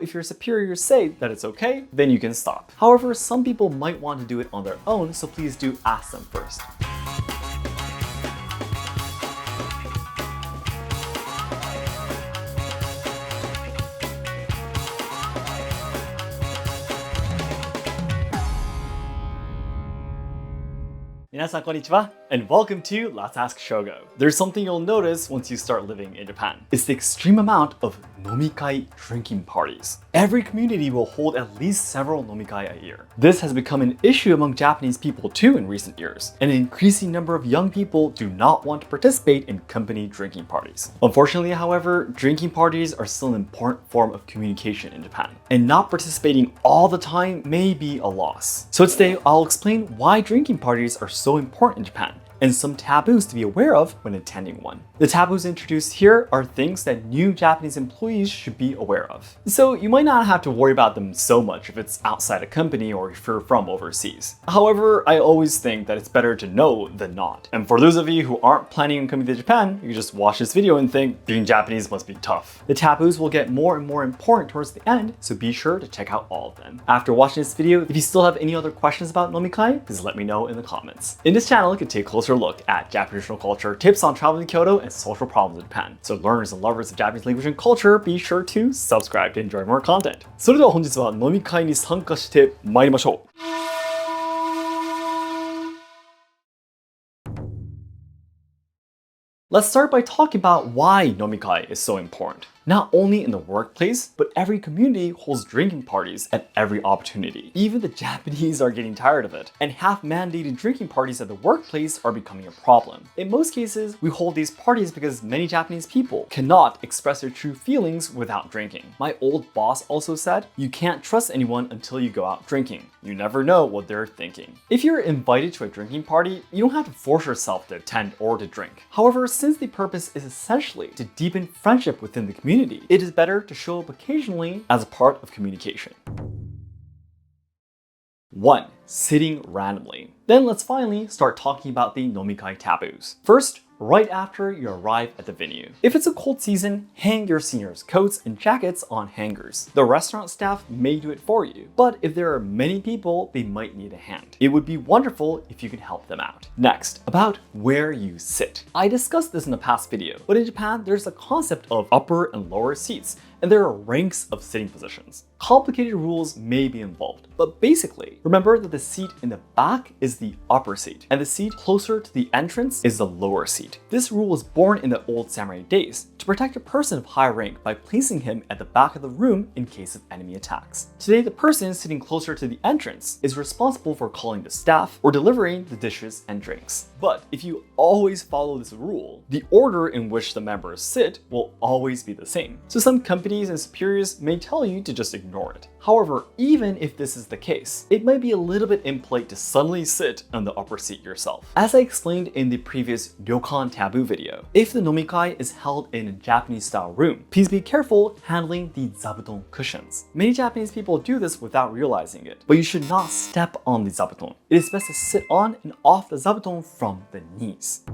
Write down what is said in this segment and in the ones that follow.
If your superiors say that it's okay, then you can stop. However, some people might want to do it on their own, so please do ask them first. Minasan konnichiwa, and welcome to Let's Ask Shogo. There's something you'll notice once you start living in Japan. It's the extreme amount of Nomikai drinking parties. Every community will hold at least several Nomikai a year. This has become an issue among Japanese people too in recent years. An increasing number of young people do not want to participate in company drinking parties. Unfortunately, however, drinking parties are still an important form of communication in Japan, and not participating all the time may be a loss. So today, I'll explain why drinking parties are so important in Japan, and some taboos to be aware of when attending one. The taboos introduced here are things that new Japanese employees should be aware of. So you might not have to worry about them so much if it's outside a company or if you're from overseas. However, I always think that it's better to know than not. And for those of you who aren't planning on coming to Japan, you can just watch this video and think, being Japanese must be tough. The taboos will get more and more important towards the end, so be sure to check out all of them. After watching this video, if you still have any other questions about Nomikai, please let me know in the comments. In this channel, you can take a closer look at Japanese traditional culture, tips on traveling to Kyoto, and social problems in Japan. So learners and lovers of Japanese language and culture, be sure to subscribe to enjoy more content. それでは本日は飲み会に参加してまいりましょう。Let's start by talking about why Nomikai is so important. Not only in the workplace, but every community holds drinking parties at every opportunity. Even the Japanese are getting tired of it, and half-mandated drinking parties at the workplace are becoming a problem. In most cases, we hold these parties because many Japanese people cannot express their true feelings without drinking. My old boss also said, you can't trust anyone until you go out drinking. You never know what they're thinking. If you're invited to a drinking party, you don't have to force yourself to attend or to drink. However, since the purpose is essentially to deepen friendship within the community, it is better to show up occasionally as a part of communication. 1. Sitting randomly. Then let's finally start talking about the Nomikai taboos. First, right after you arrive at the venue. If it's a cold season, hang your seniors' coats and jackets on hangers. The restaurant staff may do it for you, but if there are many people, they might need a hand. It would be wonderful if you could help them out. Next, about where you sit. I discussed this in a past video, but in Japan, there's a concept of upper and lower seats, and there are ranks of sitting positions. Complicated rules may be involved, but basically, remember that the seat in the back is the upper seat, and the seat closer to the entrance is the lower seat. This rule was born in the old samurai days to protect a person of high rank by placing him at the back of the room in case of enemy attacks. Today, the person sitting closer to the entrance is responsible for calling the staff or delivering the dishes and drinks. But if you always follow this rule, the order in which the members sit will always be the same. So some companies and superiors may tell you to just ignore it. However, even if this is the case, it might be a little bit impolite to suddenly sit on the upper seat yourself. As I explained in the previous ryokan taboo video, if the nomikai is held in a Japanese style room, please be careful handling the zabuton cushions. Many Japanese people do this without realizing it, but you should not step on the zabuton. It is best to sit on and off the zabuton from the knees.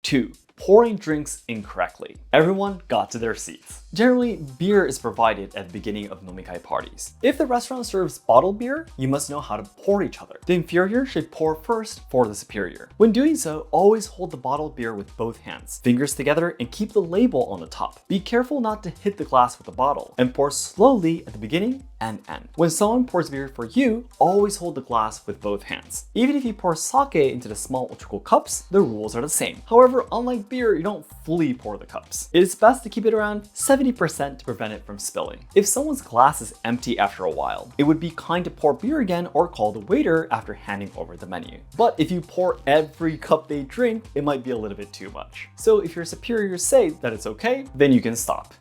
2. Pouring drinks incorrectly. Everyone got to their seats. Generally, beer is provided at the beginning of nomikai parties. If the restaurant serves bottled beer, you must know how to pour each other. The inferior should pour first for the superior. When doing so, always hold the bottled beer with both hands, fingers together, and keep the label on the top. Be careful not to hit the glass with the bottle, and pour slowly at the beginning and end. When someone pours beer for you, always hold the glass with both hands. Even if you pour sake into the small ochoko cups, the rules are the same. However, unlike beer, you don't fully pour the cups. It is best to keep it around 70% to prevent it from spilling. If someone's glass is empty after a while, it would be kind to pour beer again or call the waiter after handing over the menu. But if you pour every cup they drink, it might be a little bit too much. So if your superiors say that it's okay, then you can stop.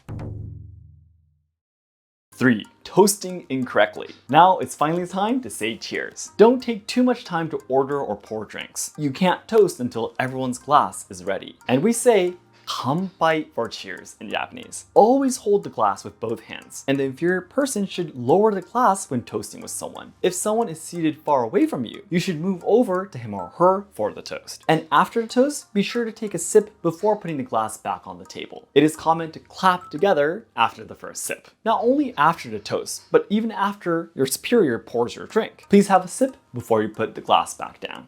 3. Toasting incorrectly. Now it's finally time to say cheers. Don't take too much time to order or pour drinks. You can't toast until everyone's glass is ready. And we say kanpai for cheers in Japanese. Always hold the glass with both hands, and the inferior person should lower the glass when toasting with someone. If someone is seated far away from you, you should move over to him or her for the toast. And after the toast, be sure to take a sip before putting the glass back on the table. It is common to clap together after the first sip. Not only after the toast, but even after your superior pours your drink. Please have a sip before you put the glass back down.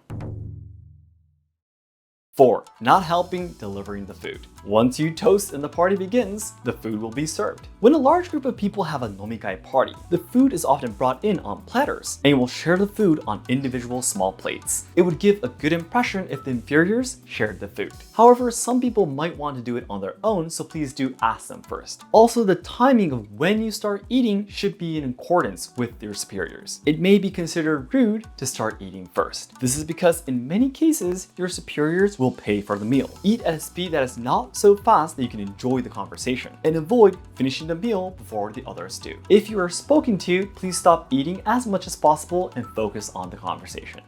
4. Not helping delivering the food. Once you toast and the party begins, the food will be served. When a large group of people have a nomikai party, the food is often brought in on platters, and you will share the food on individual small plates. It would give a good impression if the inferiors shared the food. However, some people might want to do it on their own, so please do ask them first. Also, the timing of when you start eating should be in accordance with your superiors. It may be considered rude to start eating first. This is because in many cases, your superiors will pay for the meal. Eat at a speed that is not so fast that you can enjoy the conversation, and avoid finishing the meal before the others do. If you are spoken to, please stop eating as much as possible and focus on the conversation.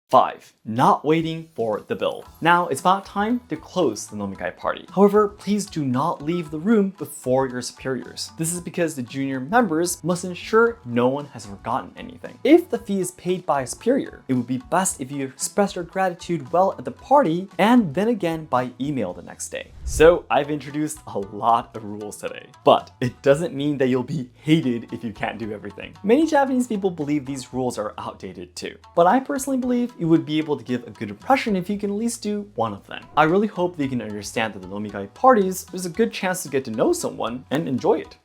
5. Not waiting for the bill. Now it's about time to close the nomikai party. However, please do not leave the room before your superiors. This is because the junior members must ensure no one has forgotten anything. If the fee is paid by a superior, it would be best if you express your gratitude well at the party and then again by email the next day. So I've introduced a lot of rules today, but it doesn't mean that you'll be hated if you can't do everything. Many Japanese people believe these rules are outdated too, but I personally believe you would be able to give a good impression if you can at least do one of them. I really hope that you can understand that the nomikai parties is a good chance to get to know someone and enjoy it.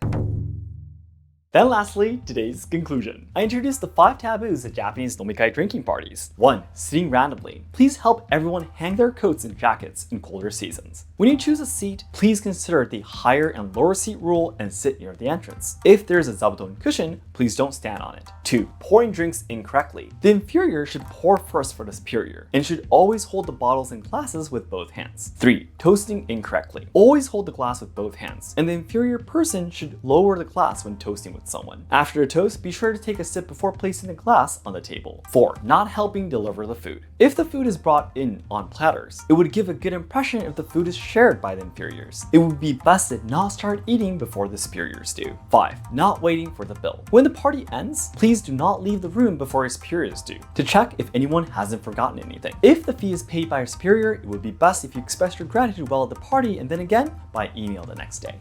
Then lastly, today's conclusion. I introduced the 5 taboos at Japanese nomikai drinking parties. 1. Sitting randomly. Please help everyone hang their coats and jackets in colder seasons. When you choose a seat, please consider the higher and lower seat rule and sit near the entrance. If there's a zabuton cushion, please don't stand on it. 2. Pouring drinks incorrectly. The inferior should pour first for the superior, and should always hold the bottles and glasses with both hands. 3. Toasting incorrectly. Always hold the glass with both hands, and the inferior person should lower the glass when toasting with someone. After a toast, be sure to take a sip before placing the glass on the table. 4. Not helping deliver the food. If the food is brought in on platters, it would give a good impression if the food is shared by the inferiors. It would be best to not start eating before the superiors do. 5. Not waiting for the bill. When the party ends, please do not leave the room before your superiors do, to check if anyone hasn't forgotten anything. If the fee is paid by your superior, it would be best if you express your gratitude well at the party and then again by email the next day.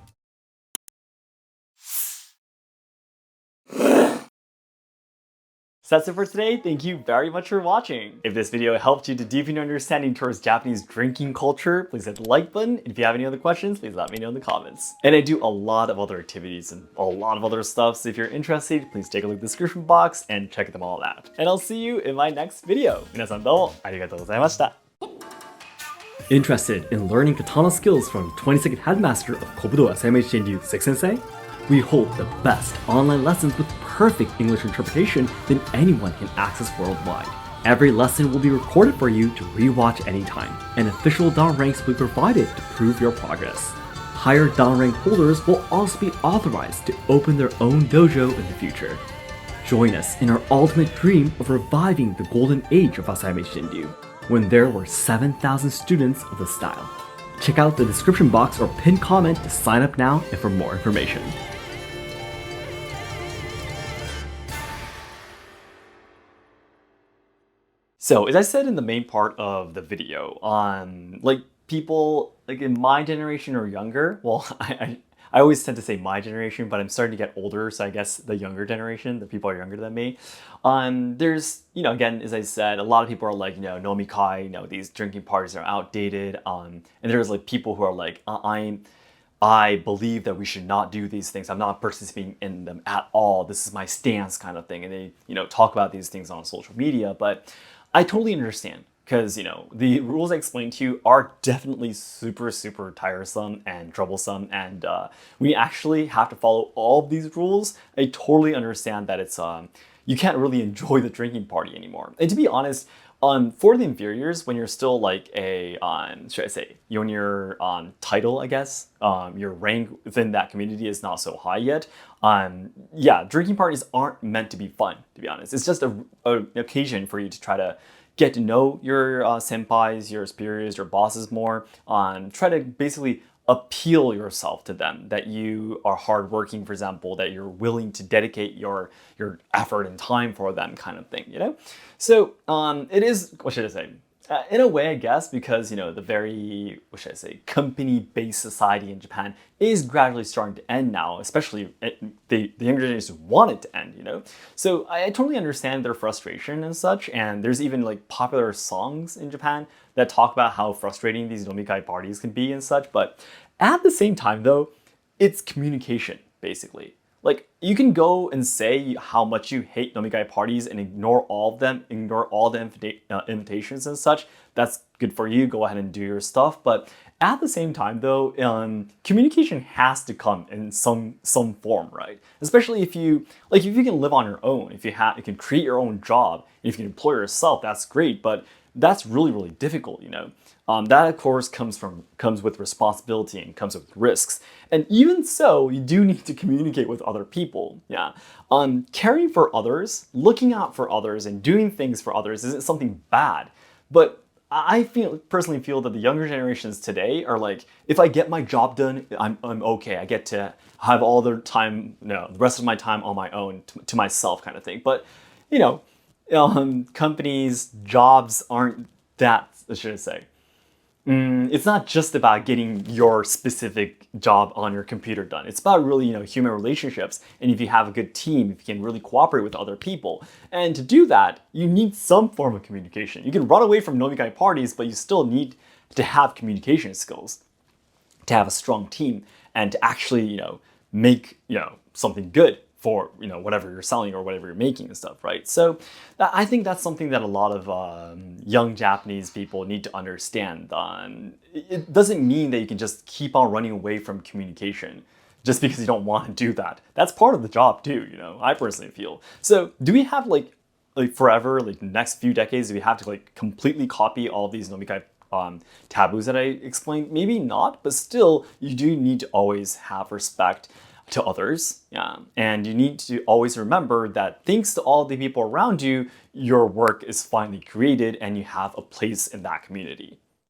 So that's it for today. Thank you very much for watching. If this video helped you to deepen your understanding towards Japanese drinking culture, please hit the like button. And if you have any other questions, please let me know in the comments. And I do a lot of other activities and a lot of other stuff, so if you're interested, please take a look at the description box and check them all out. And I'll see you in my next video. 皆さんどうもありがとうございました。Interested in learning katana skills from 22nd Headmaster of Kobudo Asayama Ichiden Ryu Sensei? We hold the best online lessons with perfect English interpretation that anyone can access worldwide. Every lesson will be recorded for you to rewatch anytime, and official down ranks will be provided to prove your progress. Higher down rank holders will also be authorized to open their own dojo in the future. Join us in our ultimate dream of reviving the golden age of Asayama Ichiden Ryu, when there were 7,000 students of the style. Check out the description box or pinned comment to sign up now and for more information. So, as I said in the main part of the video, people in my generation or younger, well, I always tend to say my generation, but I'm starting to get older, so I guess the younger generation, the people are younger than me. There's, again, as I said, a lot of people are like, nomikai, these drinking parties are outdated. And there's people who are like, I believe that we should not do these things. I'm not participating in them at all. This is my stance kind of thing. And they, talk about these things on social media, but I totally understand. Because, the rules I explained to you are definitely super, super tiresome and troublesome, and we actually have to follow all of these rules. I totally understand that it's, you can't really enjoy the drinking party anymore. And to be honest, for the inferiors, when you're still like a, should I say, when your title, I guess, your rank within that community is not so high yet, yeah, drinking parties aren't meant to be fun, to be honest. It's just an occasion for you to try to get to know your senpais, your superiors, your bosses more. Try to basically appeal yourself to them, that you are hardworking, for example, that you're willing to dedicate your effort and time for them, kind of thing, you know? So it is, what should I say? In a way, I guess, because, you know, the very, what should I say, company-based society in Japan is gradually starting to end now, especially the younger generations want it to end, you know? So I totally understand their frustration and such, and there's even like popular songs in Japan that talk about how frustrating these nomikai parties can be and such, but at the same time though, it's communication, basically. Like, you can go and say how much you hate nomikai parties and ignore all of them, ignore all the invitations and such. That's good for you. Go ahead and do your stuff. But at the same time, though, communication has to come in some form, right? Especially if you can live on your own, if you can create your own job, if you can employ yourself, that's great. But that's really, really difficult, you know. That of course comes with responsibility and comes with risks. And even so, you do need to communicate with other people. Yeah. Caring for others, looking out for others, and doing things for others isn't something bad. But I personally feel that the younger generations today are like, if I get my job done, I'm okay. I get to have all the time, the rest of my time on my own to myself, kind of thing. But you know, companies, jobs aren't that, should I say? It's not just about getting your specific job on your computer done. It's about really, human relationships. And if you have a good team, if you can really cooperate with other people. And to do that, you need some form of communication. You can run away from nomikai parties, but you still need to have communication skills, to have a strong team, and to actually, make, something good for whatever you're selling or whatever you're making and stuff, right? So I think that's something that a lot of young Japanese people need to understand. It doesn't mean that you can just keep on running away from communication just because you don't want to do that. That's part of the job too, I personally feel. So do we have like forever, like the next few decades, do we have to like completely copy all these nomikai taboos that I explained? Maybe not, but still you do need to always have respect to others, yeah. And you need to always remember that thanks to all the people around you, your work is finally created and you have a place in that community.